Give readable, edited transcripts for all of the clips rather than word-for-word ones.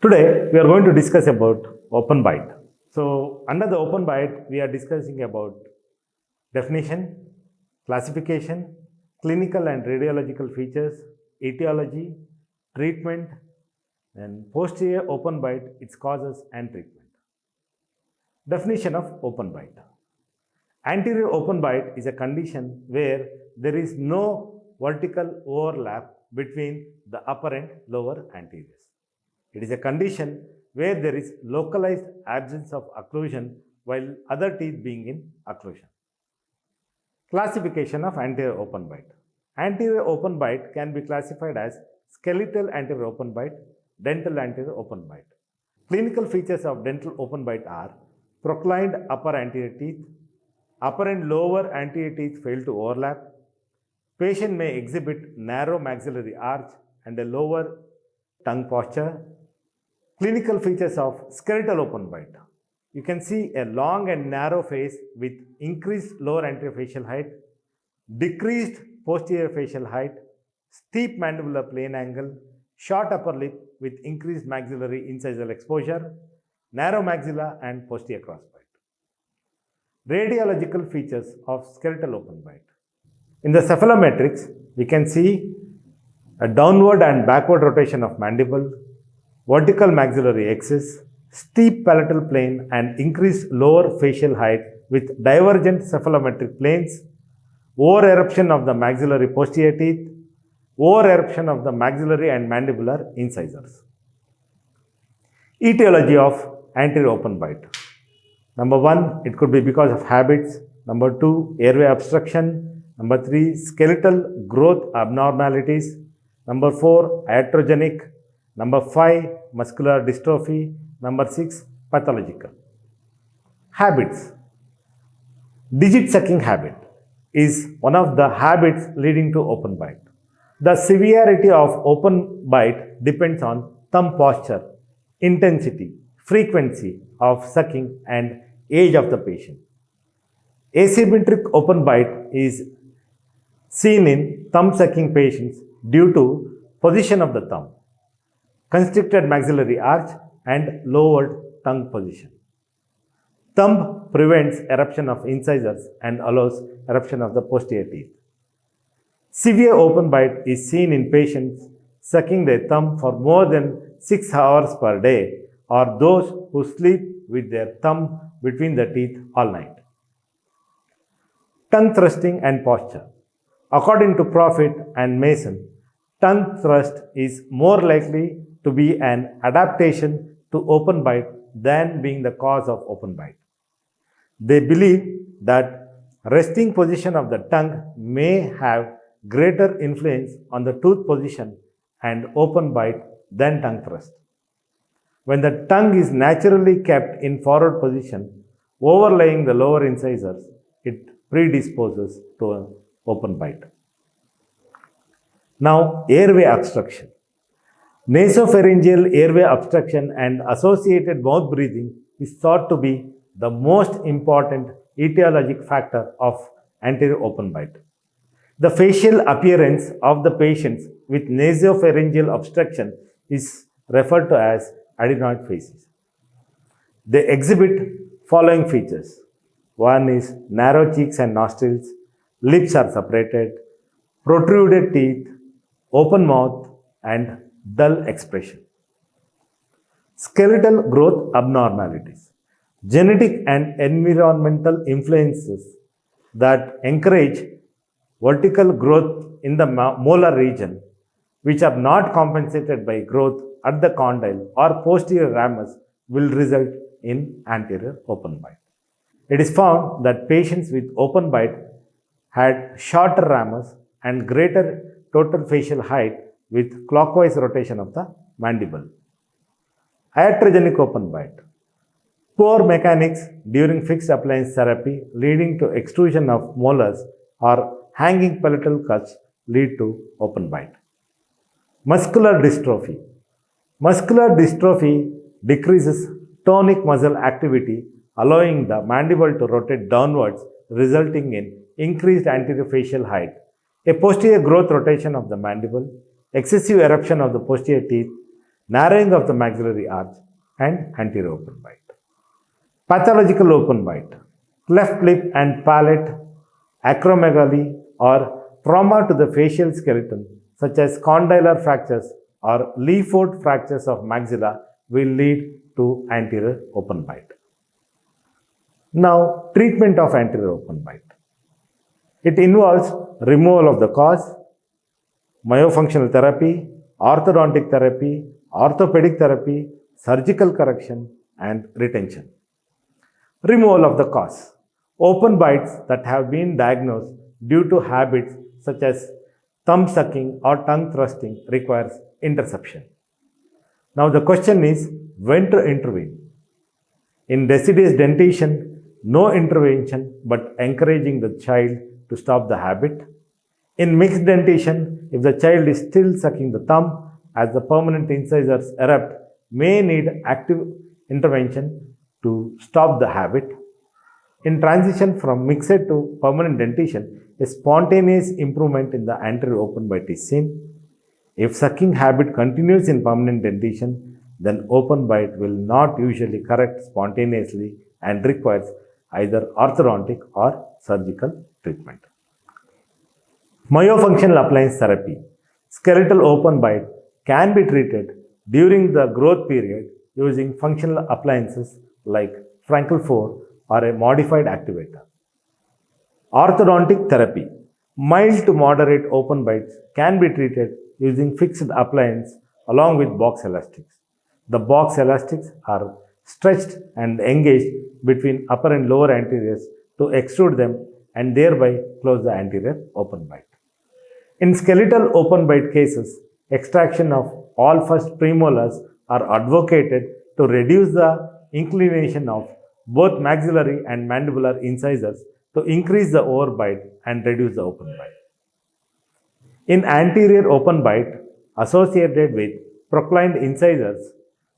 Today, we are going to discuss about open bite. So, under the open bite, we are discussing about definition, classification, clinical and radiological features, etiology, treatment, and posterior open bite, its causes and treatment. Definition of open bite. Anterior open bite is a condition where there is no vertical overlap between the upper and lower anteriors. It is a condition where there is localized absence of occlusion while other teeth being in occlusion. Classification of anterior open bite. Anterior open bite can be classified as skeletal anterior open bite, dental anterior open bite. Clinical features of dental open bite are proclined upper anterior teeth, upper and lower anterior teeth fail to overlap. Patient may exhibit narrow maxillary arch and a lower tongue posture. Clinical features of skeletal open bite. You can see a long and narrow face with increased lower anterior facial height, decreased posterior facial height, steep mandibular plane angle, short upper lip with increased maxillary incisal exposure, narrow maxilla and posterior crossbite. Radiological features of skeletal open bite. In the cephalometrics, we can see a downward and backward rotation of mandible, vertical maxillary excess, steep palatal plane and increased lower facial height with divergent cephalometric planes, over eruption of the maxillary posterior teeth, over eruption of the maxillary and mandibular incisors. Etiology of anterior open bite. Number 1, it could be because of habits. Number 2, airway obstruction. Number 3, skeletal growth abnormalities. Number 4, iatrogenic. Number 5, muscular dystrophy. Number 6, pathological. Habits. Digit sucking habit is one of the habits leading to open bite. The severity of open bite depends on thumb posture, intensity, frequency of sucking and age of the patient. Asymmetric open bite is seen in thumb sucking patients due to position of the thumb, constricted maxillary arch and lowered tongue position. Thumb prevents eruption of incisors and allows eruption of the posterior teeth. Severe open bite is seen in patients sucking their thumb for more than 6 hours per day or those who sleep with their thumb between the teeth all night. Tongue thrusting and posture. According to Profit and Mason, tongue thrust is more likely to be an adaptation to open bite than being the cause of open bite. They believe that resting position of the tongue may have greater influence on the tooth position and open bite than tongue thrust. When the tongue is naturally kept in forward position, overlaying the lower incisors, it predisposes to an open bite. Now, airway obstruction. Nasopharyngeal airway obstruction and associated mouth breathing is thought to be the most important etiologic factor of anterior open bite. The facial appearance of the patients with nasopharyngeal obstruction is referred to as adenoid faces. They exhibit following features. One is narrow cheeks and nostrils, lips are separated, protruded teeth, open mouth, and dull expression. Skeletal growth abnormalities. Genetic and environmental influences that encourage vertical growth in the molar region, which are not compensated by growth at the condyle or posterior ramus, will result in anterior open bite. It is found that patients with open bite had shorter ramus and greater total facial height with clockwise rotation of the mandible. Iatrogenic open bite. Poor mechanics during fixed appliance therapy leading to extrusion of molars or hanging palatal cuts lead to open bite. Muscular dystrophy. Muscular dystrophy decreases tonic muscle activity, allowing the mandible to rotate downwards, resulting in increased anterior facial height, a posterior growth rotation of the mandible, excessive eruption of the posterior teeth, narrowing of the maxillary arch, and anterior open bite. Pathological open bite, cleft lip and palate, acromegaly, or trauma to the facial skeleton, such as condylar fractures or Lee-Ford fractures of maxilla, will lead to anterior open bite. Now, treatment of anterior open bite. It involves removal of the cause, myofunctional therapy, orthodontic therapy, orthopedic therapy, surgical correction, and retention. Removal of the cause. Open bites that have been diagnosed due to habits such as thumb sucking or tongue thrusting requires interception. Now the question is when to intervene. In deciduous dentition, no intervention but encouraging the child to stop the habit. In mixed dentition, if the child is still sucking the thumb as the permanent incisors erupt, may need active intervention to stop the habit. In transition from mixed to permanent dentition, a spontaneous improvement in the anterior open bite is seen. If sucking habit continues in permanent dentition, then open bite will not usually correct spontaneously and requires either orthodontic or surgical treatment. Myofunctional appliance therapy. Skeletal open bite can be treated during the growth period using functional appliances like Frankel 4 or a modified activator. Orthodontic therapy. Mild to moderate open bites can be treated using fixed appliance along with box elastics. The box elastics are stretched and engaged between upper and lower anteriors to extrude them and thereby close the anterior open bite. In skeletal open bite cases, extraction of all first premolars are advocated to reduce the inclination of both maxillary and mandibular incisors to increase the overbite and reduce the open bite. In anterior open bite associated with proclined incisors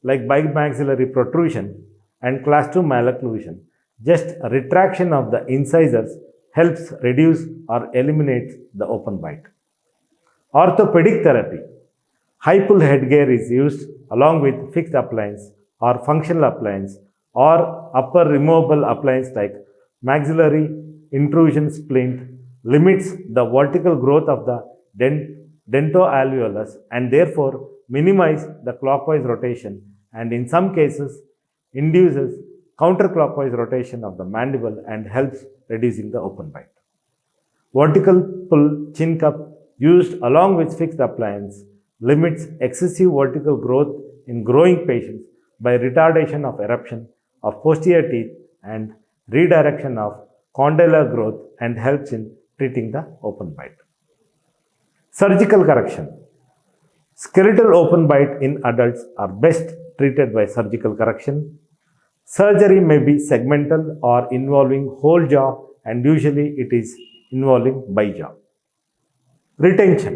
like bimaxillary protrusion and class 2 malocclusion, just retraction of the incisors helps reduce or eliminate the open bite. Orthopedic therapy. High pull headgear is used along with fixed appliance or functional appliance or upper removable appliance like maxillary intrusion splint limits the vertical growth of the dentoalveolus and therefore minimize the clockwise rotation and in some cases induces counterclockwise rotation of the mandible and helps reducing the open bite. Vertical pull chin cup used along with fixed appliance limits excessive vertical growth in growing patients by retardation of eruption of posterior teeth and redirection of condylar growth and helps in treating the open bite. Surgical correction. Skeletal open bite in adults are best treated by surgical correction. Surgery may be segmental or involving whole jaw and usually it is involving bijaw. Retention.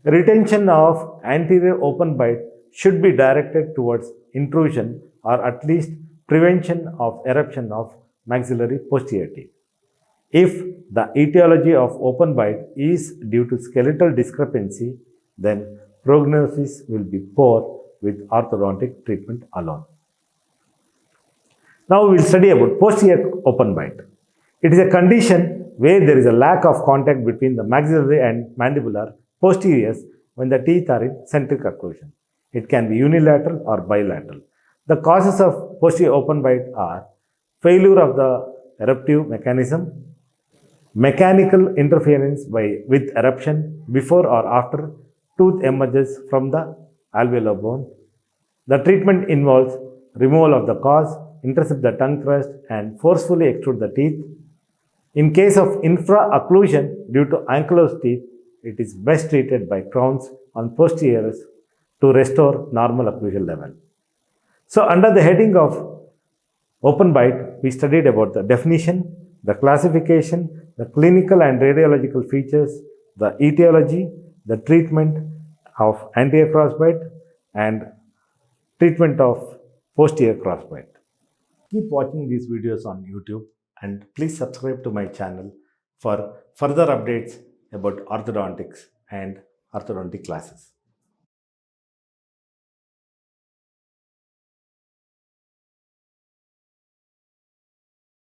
Retention of anterior open bite should be directed towards intrusion or at least prevention of eruption of maxillary posterior teeth. If the etiology of open bite is due to skeletal discrepancy, then prognosis will be poor with orthodontic treatment alone. Now we will study about posterior open bite. It is a condition where there is a lack of contact between the maxillary and mandibular posteriors when the teeth are in centric occlusion. It can be unilateral or bilateral. The causes of posterior open bite are failure of the eruptive mechanism, mechanical interference with eruption before or after tooth emerges from the alveolar bone. The treatment involves removal of the cause, intercept the tongue thrust and forcefully extrude the teeth. In case of infra-occlusion due to ankylosed teeth, it is best treated by crowns on posteriors to restore normal occlusal level. So under the heading of open bite, we studied about the definition, the classification, the clinical and radiological features, the etiology, the treatment of anterior crossbite and treatment of posterior crossbite. Keep watching these videos on YouTube and please subscribe to my channel for further updates about orthodontics and orthodontic classes.